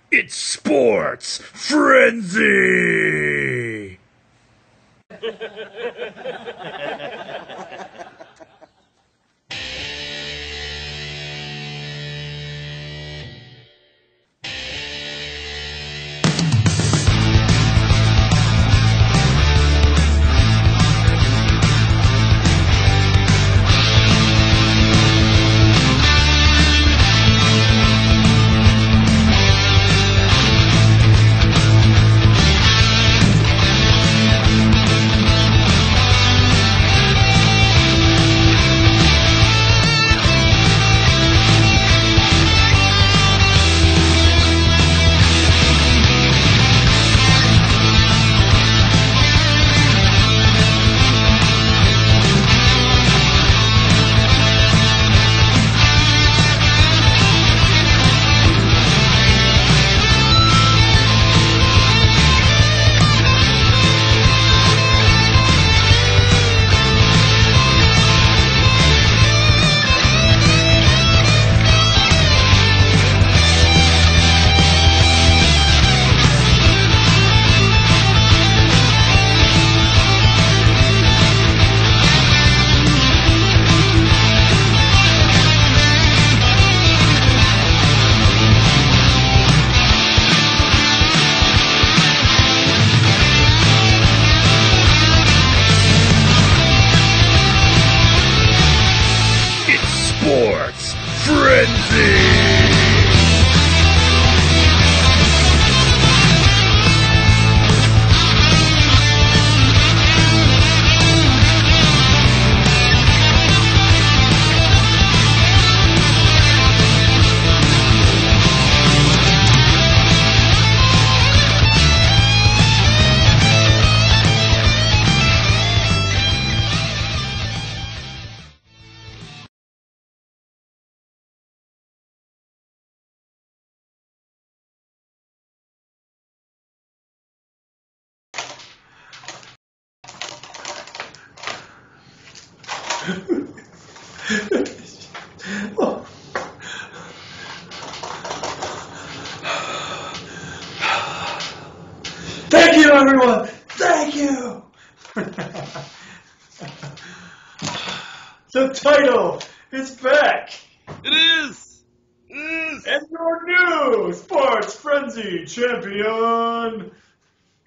It's Sports Frenzy! Sports Frenzy! Thank you, everyone. Thank you. The title is back. It is. And your new Sports Frenzy champion,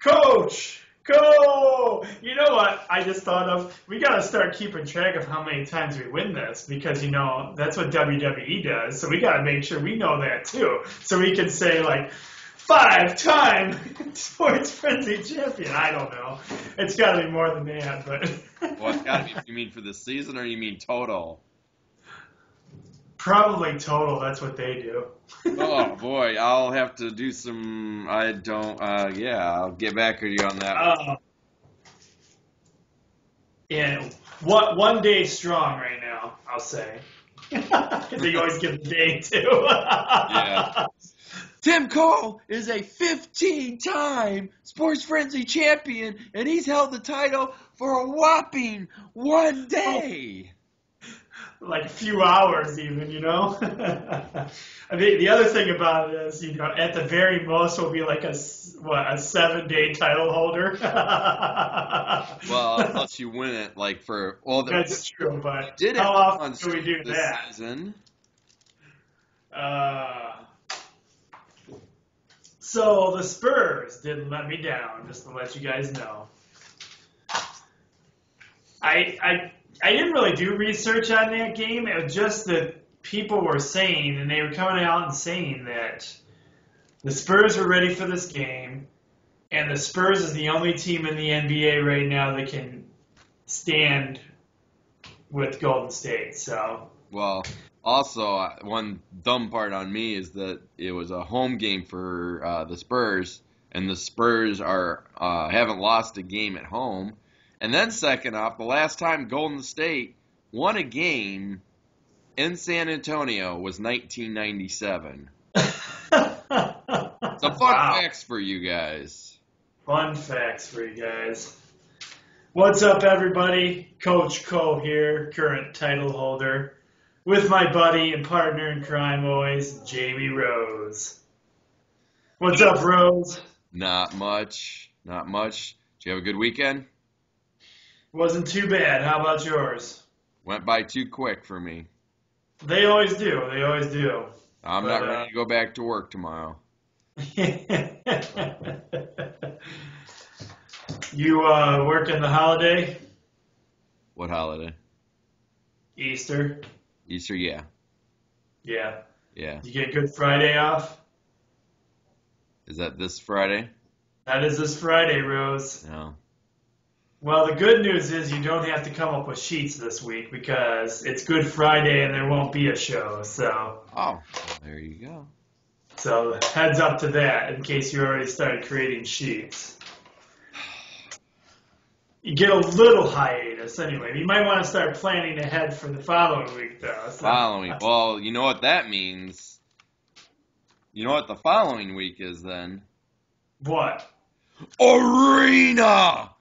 Coach Go. You know what I just thought of? We got to start keeping track of how many times we win this because, you know, that's what WWE does. So we got to make sure we know that too. So we can say, like, 5-time Sports Frenzy champion. I don't know. It's got to be more than that, but. Well, it's gotta be. You mean for the season or you mean total? Probably total. That's what they do. Oh boy, I'll have to do some. I don't. Yeah, I'll get back with you on that. Yeah, one day strong right now, I'll say. Because they always give the day too. Yeah. Tim Cole is a 15-time Sports Frenzy champion, and he's held the title for a whopping 1 day. Like a few hours even, you know? I mean, the other thing about it is, you know, at the very most will be like a 7-day title holder. Well, unless you win it, like for... Well, that's true, but did how often do we do this that? Season. So the Spurs didn't let me down, just to let you guys know. I didn't really do research on that game. It was just that people were saying, and they were coming out and saying that the Spurs were ready for this game, and the Spurs is the only team in the NBA right now that can stand with Golden State. So. Well, also, one dumb part on me is that it was a home game for the Spurs, and the Spurs haven't lost a game at home. And then second off, the last time Golden State won a game in San Antonio was 1997. Some fun facts for you guys. Fun facts for you guys. What's up, everybody? Coach Cole here, current title holder, with my buddy and partner in crime always, Jamie Rose. What's up, Rose? Not much. Not much. Did you have a good weekend? Wasn't too bad. How about yours? Went by too quick for me. They always do. They always do. I'm not ready to go back to work tomorrow. You working the holiday? What holiday? Easter? Easter, yeah. Yeah. Yeah. You get Good Friday off? Is that this Friday? That is this Friday, Rose. No. Well, the good news is you don't have to come up with sheets this week because it's Good Friday and there won't be a show. So There you go. So heads up to that in case you already started creating sheets. You get a little hiatus anyway. You might want to start planning ahead for the following week, though. So. Following. Well, you know what that means. You know what the following week is then? What? Arena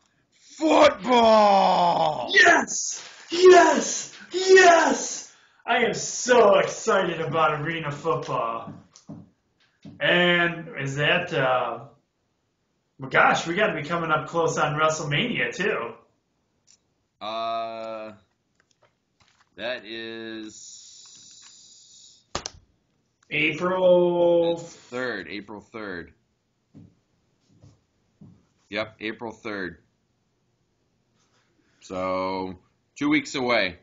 football! Yes! Yes! Yes! I am so excited about arena football. And is that, well, gosh, we got to be coming up close on WrestleMania, too. That is April 3rd. April 3rd. Yep, April 3rd. So, 2 weeks away.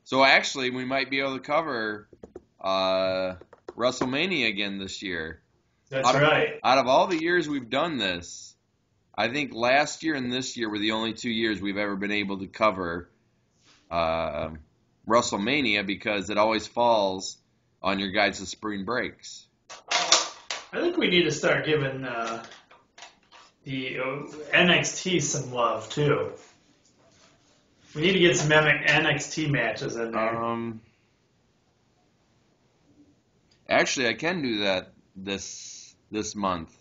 So actually, we might be able to cover WrestleMania again this year. That's right. Out of all the years we've done this, I think last year and this year were the only 2 years we've ever been able to cover WrestleMania because it always falls on your guys' spring breaks. I think we need to start giving the NXT some love, too. We need to get some NXT matches in there. Actually, I can do that this month.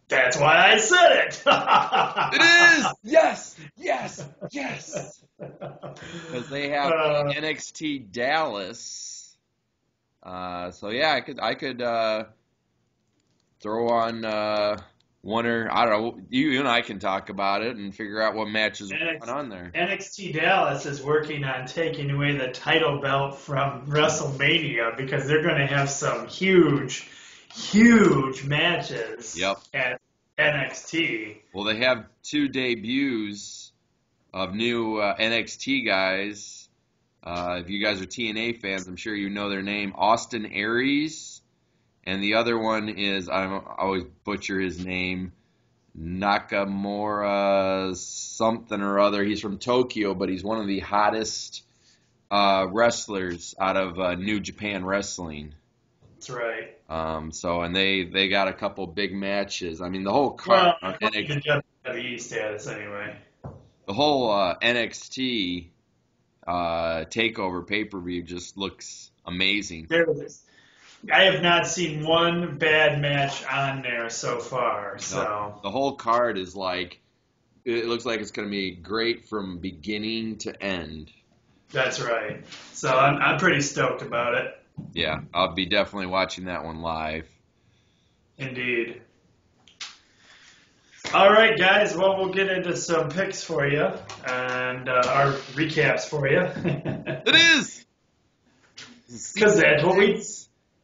That's why I said it. It is! Yes! Yes! Yes! Because they have NXT Dallas. So yeah, I could throw on one or I don't know. You and I can talk about it and figure out what matches are going on there. NXT Dallas is working on taking away the title belt from WrestleMania because they're going to have some huge matches at NXT. Well, they have 2 debuts of new NXT guys. If you guys are TNA fans, I'm sure you know their name. Austin Aries. And the other one is, I always butcher his name, Nakamura something or other. He's from Tokyo, but he's one of the hottest wrestlers out of New Japan Wrestling. That's right. And they got a couple big matches. I mean, the whole card on NXT. The WWE status anyway. The whole NXT takeover pay-per-view just looks amazing. There it is. I have not seen one bad match on there so far. So no, the whole card is like, it looks like it's going to be great from beginning to end. That's right. So I'm pretty stoked about it. Yeah, I'll be definitely watching that one live. Indeed. All right, guys. Well, we'll get into some picks for you and our recaps for you. It is! Because that's what we...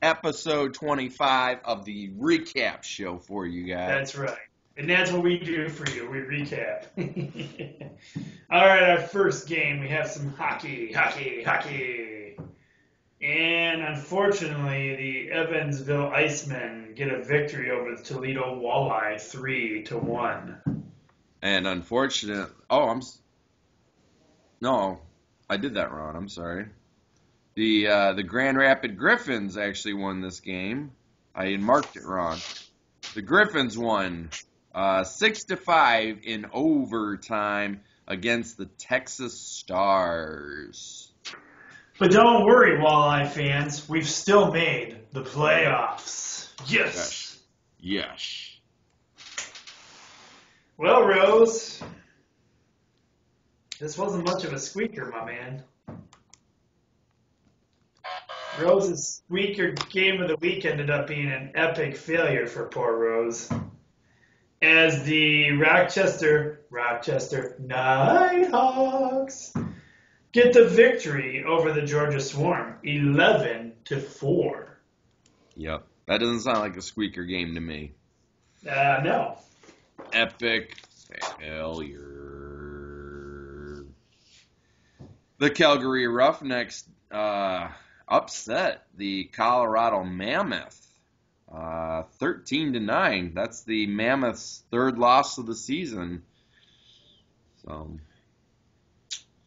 Episode 25 of the recap show for you guys. That's right. And that's what we do for you. We recap. All right, our first game, we have some hockey. And unfortunately, the Evansville Icemen get a victory over the Toledo Walleye 3-1. And unfortunate. No, I did that wrong. I'm sorry. The Grand Rapids Griffins actually won this game. I marked it wrong. The Griffins won 6-5 in overtime against the Texas Stars. But don't worry, Walleye fans. We've still made the playoffs. Yes. Well, Rose, this wasn't much of a squeaker, my man. Rose's weaker game of the week ended up being an epic failure for poor Rose, as the Rochester Nighthawks get the victory over the Georgia Swarm, 11-4. Yep. That doesn't sound like a squeaker game to me. No. Epic failure. The Calgary Roughnecks upset the Colorado Mammoth 13-9. That's the Mammoth's third loss of the season. So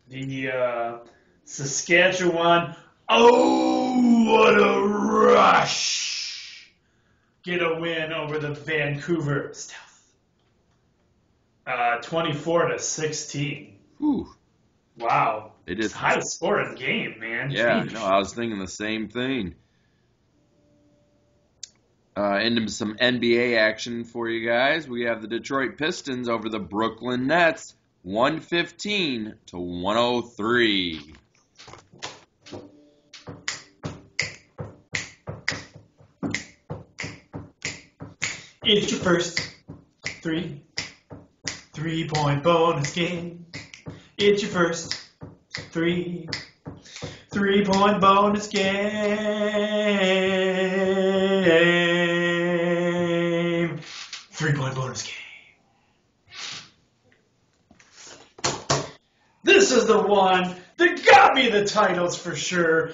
The Saskatchewan, oh, what a rush! Get a win over the Vancouver Stealth. 24-16. whew. Wow. It It's is a high scoring game, man. Yeah, Jeez. no, I was thinking the same thing. Into some NBA action for you guys. We have the Detroit Pistons over the Brooklyn Nets, 115-103. It's your first three-point bonus game. It's your first three-point bonus game. 3-point bonus game. This is the one that got me the titles for sure.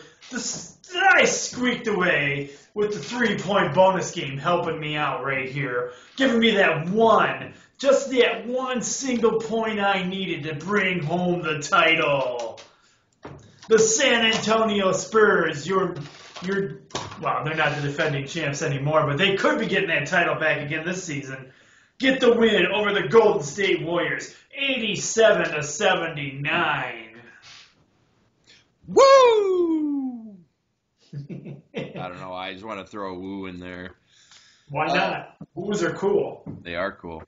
I squeaked away with the 3-point bonus game helping me out right here, giving me that one, just that one single point I needed to bring home the title. The San Antonio Spurs, well, they're not the defending champs anymore, but they could be getting that title back again this season. Get the win over the Golden State Warriors, 87-79. Woo! I don't know. I just want to throw a woo in there. Why not? Woos are cool. They are cool.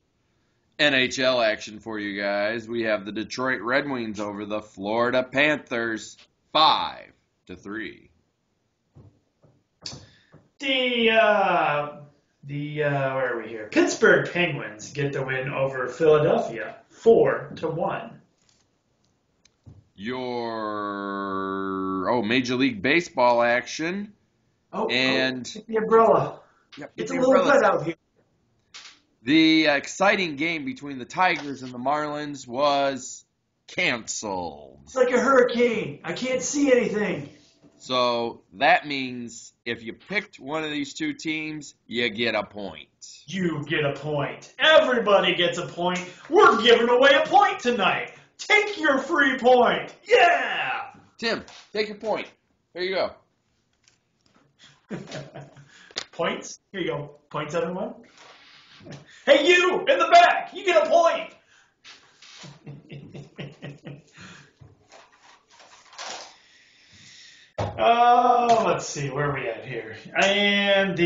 NHL action for you guys. We have the Detroit Red Wings over the Florida Panthers, 5-3. Where are we here? Pittsburgh Penguins get the win over Philadelphia, 4-1. Your Major League Baseball action. And get the umbrella. Yep, It's a little wet out here. The exciting game between the Tigers and the Marlins was canceled. It's like a hurricane. I can't see anything. So that means if you picked one of these two teams, you get a point. You get a point. Everybody gets a point. We're giving away a point tonight. Take your free point. Yeah! Tim, take your point. There you go. Points? Here you go. Points, everyone. Hey, you in the back, you get a point. Let's see, where are we at here? And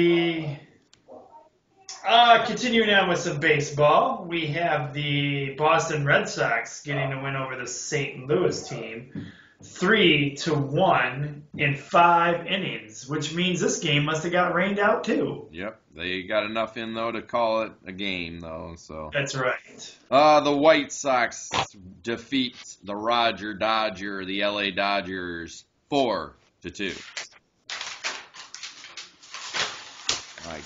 continuing on with some baseball, we have the Boston Red Sox getting a win over the St. Louis team, 3-1 in 5 innings, which means this game must have got rained out too. Yep, they got enough in though to call it a game though. So that's right. The White Sox defeat the the LA Dodgers, 4-2.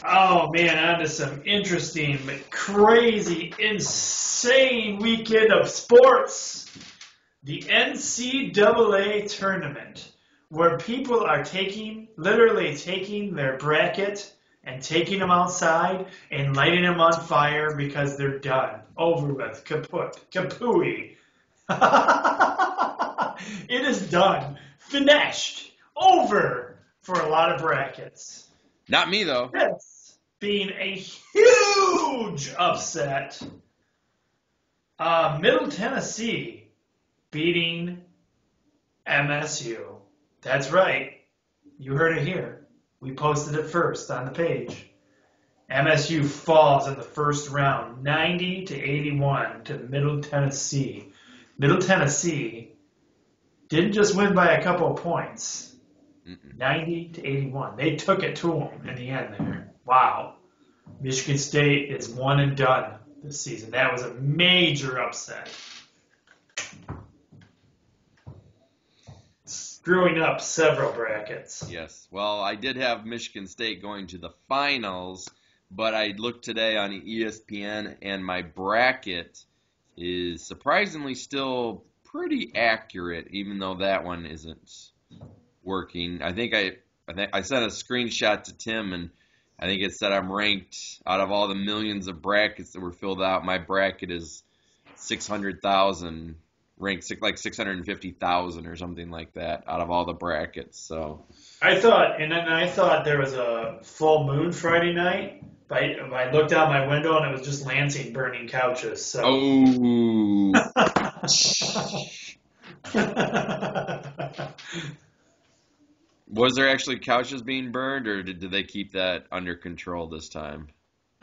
Oh man, on to some interesting, crazy, insane weekend of sports. The NCAA tournament, where people are literally taking their bracket and taking them outside and lighting them on fire because they're done. Over with. Kaput. Kapooey. It is done. Finished. Over for a lot of brackets. Not me though. This being a huge upset. Middle Tennessee beating MSU. That's right. You heard it here. We posted it first on the page. MSU falls in the first round, 90-81 to Middle Tennessee. Middle Tennessee didn't just win by a couple of points. Mm-mm. 90-81. They took it to them in the end there. Wow. Michigan State is one and done this season. That was a major upset. Screwing up several brackets. Yes. Well, I did have Michigan State going to the finals, but I looked today on ESPN, and my bracket is surprisingly still pretty accurate, even though that one isn't working. I think I sent a screenshot to Tim, and I think it said I'm ranked out of all the millions of brackets that were filled out. My bracket is 600,000, ranked like 650,000 or something like that out of all the brackets. So I thought there was a full moon Friday night. But I looked out my window and it was just Lansing burning couches. So. oh. Was there actually couches being burned, or did they keep that under control this time?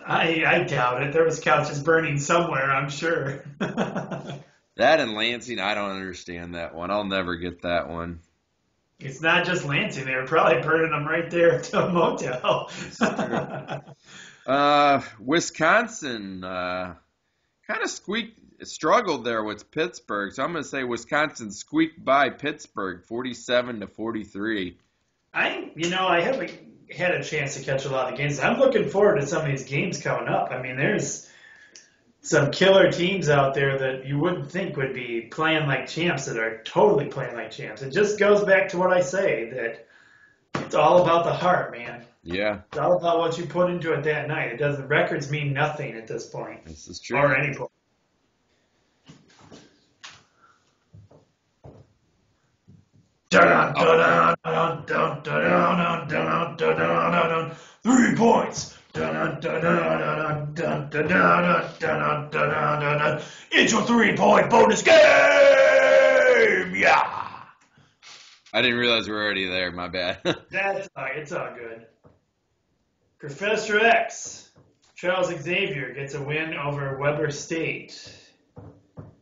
I doubt it. There was couches burning somewhere, I'm sure. That and Lansing, I don't understand that one. I'll never get that one. It's not just Lansing. They were probably burning them right there at the motel. Wisconsin kind of struggled there with Pittsburgh, so I'm going to say Wisconsin squeaked by Pittsburgh 47-43. I haven't had a chance to catch a lot of games. I'm looking forward to some of these games coming up. I mean, there's some killer teams out there that you wouldn't think would be playing like champs that are totally playing like champs. It just goes back to what I say, that it's all about the heart, man. Yeah. It's all about what you put into it that night. It doesn't. Records mean nothing at this point. This is true. Or any point. Dun, dun, dun, dun, dun, dun, dun, dun, 3 points. Dun, dun, dun, dun, dun, dun, dun, dun, dun, dun, dun. It's your 3-point bonus game. Yeah. I didn't realize we were already there. My bad. That's all right. It's all good. Professor X, Charles Xavier gets a win over Weber State,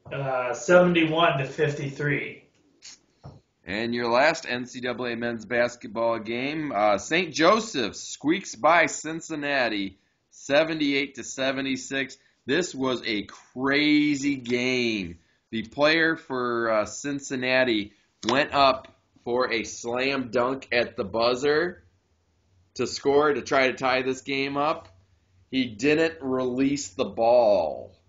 71-53. And your last NCAA men's basketball game, St. Joseph's squeaks by Cincinnati, 78-76. This was a crazy game. The player for Cincinnati went up for a slam dunk at the buzzer to score to try to tie this game up. He didn't release the ball.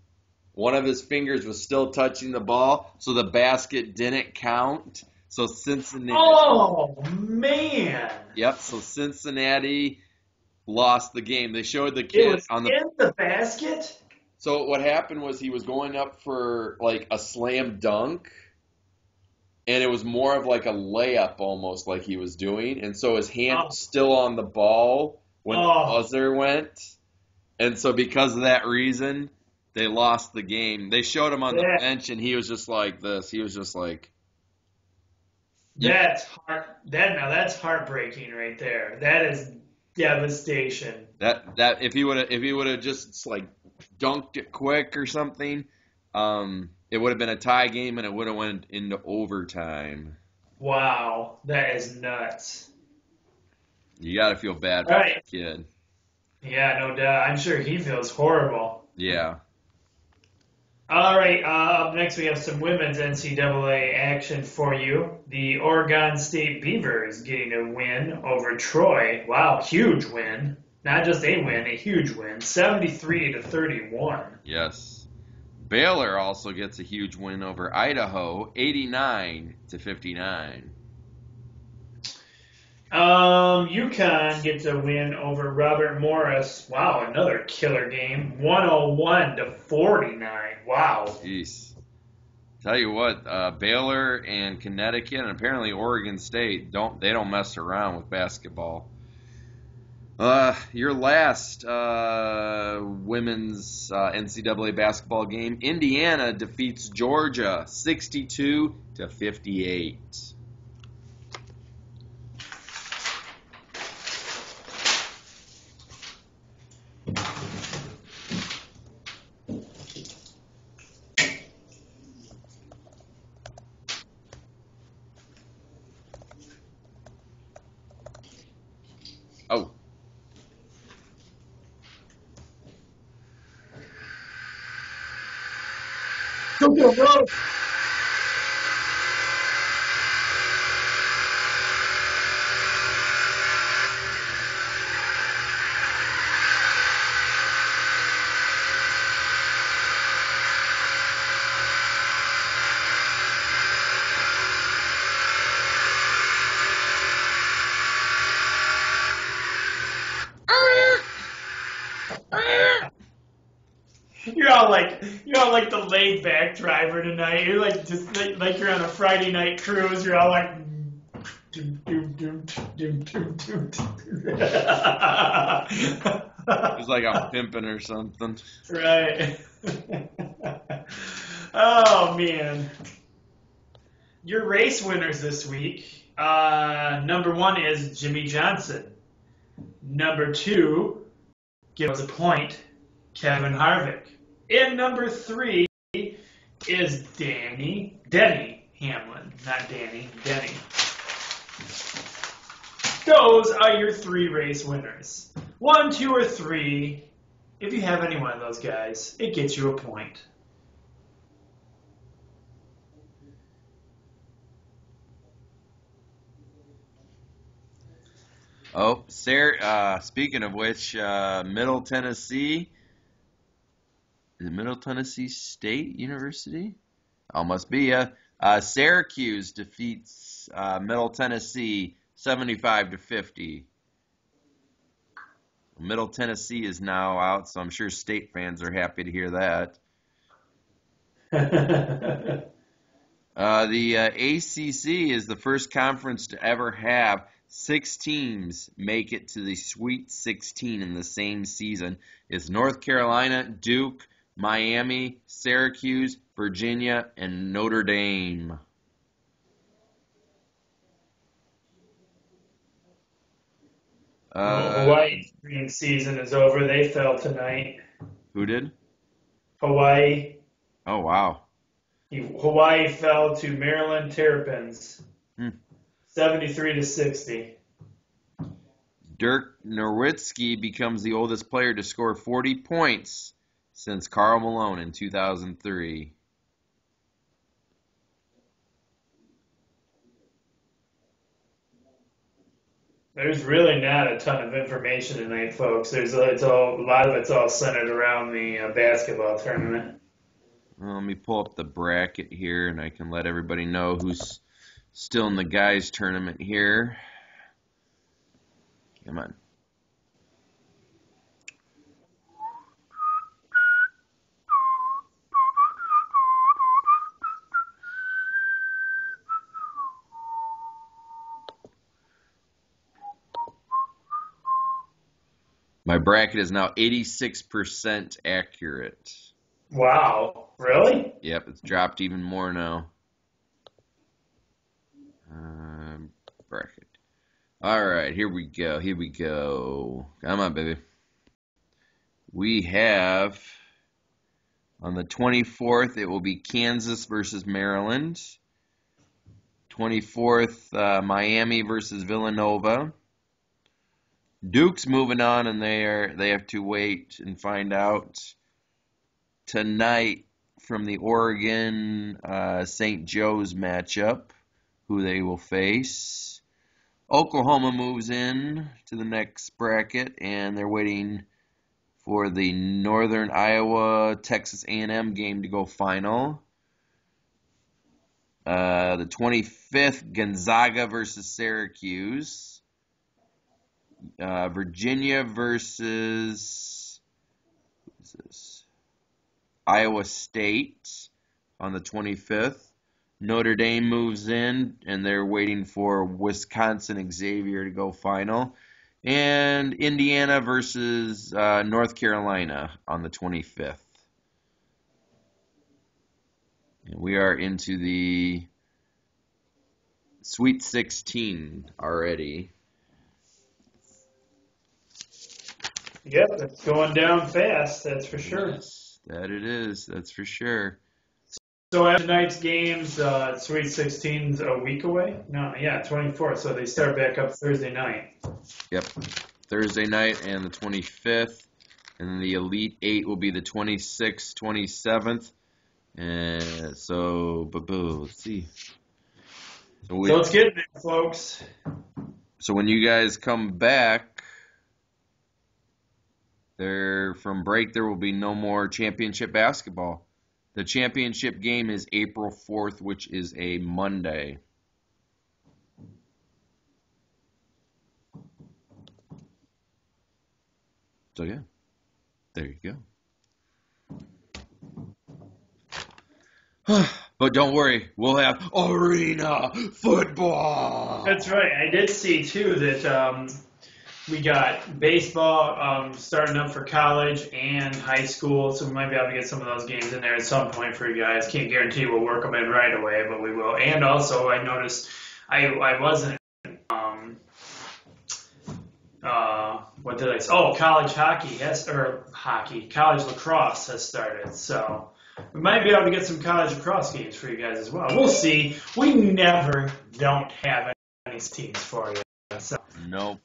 One of his fingers was still touching the ball, so the basket didn't count. So Cincinnati. Oh, man. Yep. So Cincinnati lost the game. They showed the It kid was on the. in the basket? So what happened was he was going up for like a slam dunk, and it was more of like a layup almost like he was doing, and so his hand was still on the ball when the buzzer went, and so because of that reason, they lost the game. They showed him on the bench, and he was just like this. He was just like. That's heartbreaking right there. That is devastation. That if he would have just like dunked it quick or something, it would have been a tie game and it would have went into overtime. Wow, that is nuts. You got to feel bad for that kid. Yeah, no doubt. I'm sure he feels horrible. Yeah. All right, up next we have some women's NCAA action for you. The Oregon State Beavers getting a win over Troy. Wow, huge win. Not just a win, a huge win. 73-31. Yes. Baylor also gets a huge win over Idaho, 89-59. UConn gets a win over Robert Morris. Wow, another killer game. 101-49. Wow. Jeez. Tell you what, Baylor and Connecticut and apparently Oregon State don't mess around with basketball. Your last women's NCAA basketball game, Indiana defeats Georgia 62-58. Go get him, bro. You're all like the laid back driver tonight. You're like just like you're on a Friday night cruise. You're all like. Doom, doom, doom, doom, doom, doom, doom. It's like I'm pimping or something. Right. Oh man. Your race winners this week. Number 1 is Jimmy Johnson. Number 2 gives a point, Kevin Harvick. And number 3 is Denny Hamlin. Not Danny, Denny. Those are your 3 race winners. 1, 2, or 3. If you have any one of those guys, it gets you a point. Oh, Sarah, speaking of which, Middle Tennessee, is it Middle Tennessee State University? Oh, must be, Syracuse defeats Middle Tennessee 75-50. Middle Tennessee is now out, so I'm sure State fans are happy to hear that. The ACC is the first conference to ever have 6 teams make it to the Sweet 16 in the same season. It's North Carolina, Duke, Miami, Syracuse, Virginia, and Notre Dame. Hawaii's spring season is over. They fell tonight. Who did? Hawaii. Oh, wow. Hawaii fell to Maryland Terrapins, 73-60. Dirk Nowitzki becomes the oldest player to score 40 points since Karl Malone in 2003. There's really not a ton of information tonight, folks. A lot of it's all centered around the basketball tournament. Well, let me pull up the bracket here, and I can let everybody know who's still in the guys' tournament here. Come on. My bracket is now 86% accurate. Wow, really? Yep, it's dropped even more now. Bracket. All right, here we go. Come on, baby. We have, on the 24th, it will be Kansas versus Maryland. 24th, Miami versus Villanova. Duke's moving on, and they have to wait and find out tonight from the Oregon St. Joe's matchup who they will face. Oklahoma moves in to the next bracket, and they're waiting for the Northern Iowa Texas A&M game to go final. The 25th, Gonzaga versus Syracuse. Virginia versus Iowa State on the 25th. Notre Dame moves in, and they're waiting for Wisconsin Xavier to go final. And Indiana versus North Carolina on the 25th. And we are into the Sweet 16 already. Yep, it's going down fast, that's for sure. Yes, that it is, that's for sure. So after tonight's games, Sweet 16's a week away? No, yeah, 24th, so they start back up Thursday night. Yep, Thursday night and the 25th, and then the Elite 8 will be the 26th, 27th, Let's see. So let's get there, folks. So when you guys come back, from break, there will be no more championship basketball. The championship game is April 4th, which is a Monday. So yeah, there you go. But don't worry, we'll have arena football. That's right. I did see, too, that we got baseball starting up for college and high school, so we might be able to get some of those games in there at some point for you guys. Can't guarantee we'll work them in right away, but we will. And also, I noticed I wasn't, what did I say? Oh, college college lacrosse has started, so we might be able to get some college lacrosse games for you guys as well. We'll see. We never don't have any teams for you. So. Nope.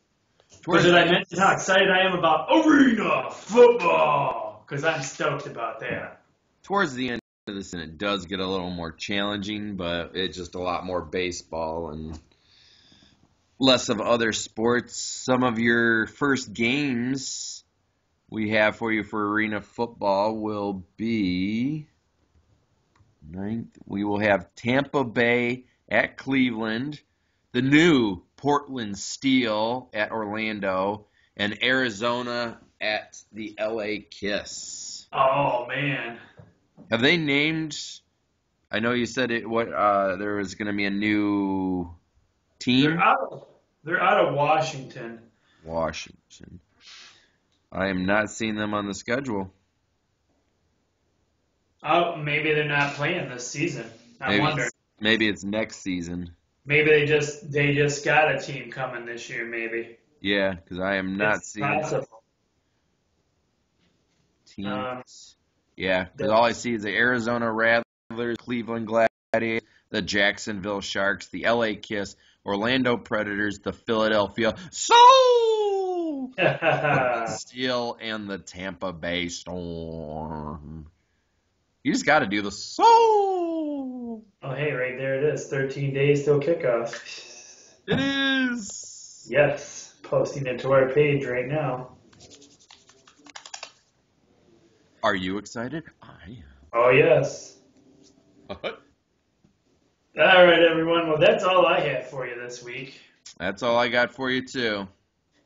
Did I mention how excited I am about arena football? Because I'm stoked about that. Towards the end of this, and it does get a little more challenging, but it's just a lot more baseball and less of other sports. Some of your first games we have for you for arena football will be 9th. We will have Tampa Bay at Cleveland, the new Portland Steel at Orlando, and Arizona at the LA Kiss. Oh, man. Have they named? I know you said there was going to be a new team. They're out of Washington. Washington. I am not seeing them on the schedule. Oh, maybe they're not playing this season. I wonder. Maybe it's next season. Maybe they just got a team coming this year. Maybe. Yeah, because I am not seeing possible. Teams. Yeah, because all I see is the Arizona Rattlers, Cleveland Gladiators, the Jacksonville Sharks, the LA Kiss, Orlando Predators, the Philadelphia Steel, and the Tampa Bay Storm. You just got to do the Oh, hey, right there it is. 13 days till kickoff. It is. Yes, posting it to our page right now. Are you excited? I am. Oh, yes. All right, everyone. Well, that's all I have for you this week. That's all I got for you, too.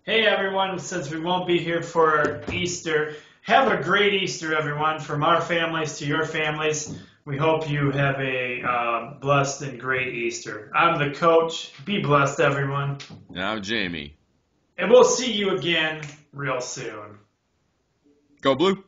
Hey, everyone. Since we won't be here for Easter, have a great Easter, everyone. From our families to your families, we hope you have a blessed and great Easter. I'm the coach. Be blessed, everyone. And I'm Jamie. And we'll see you again real soon. Go Blue.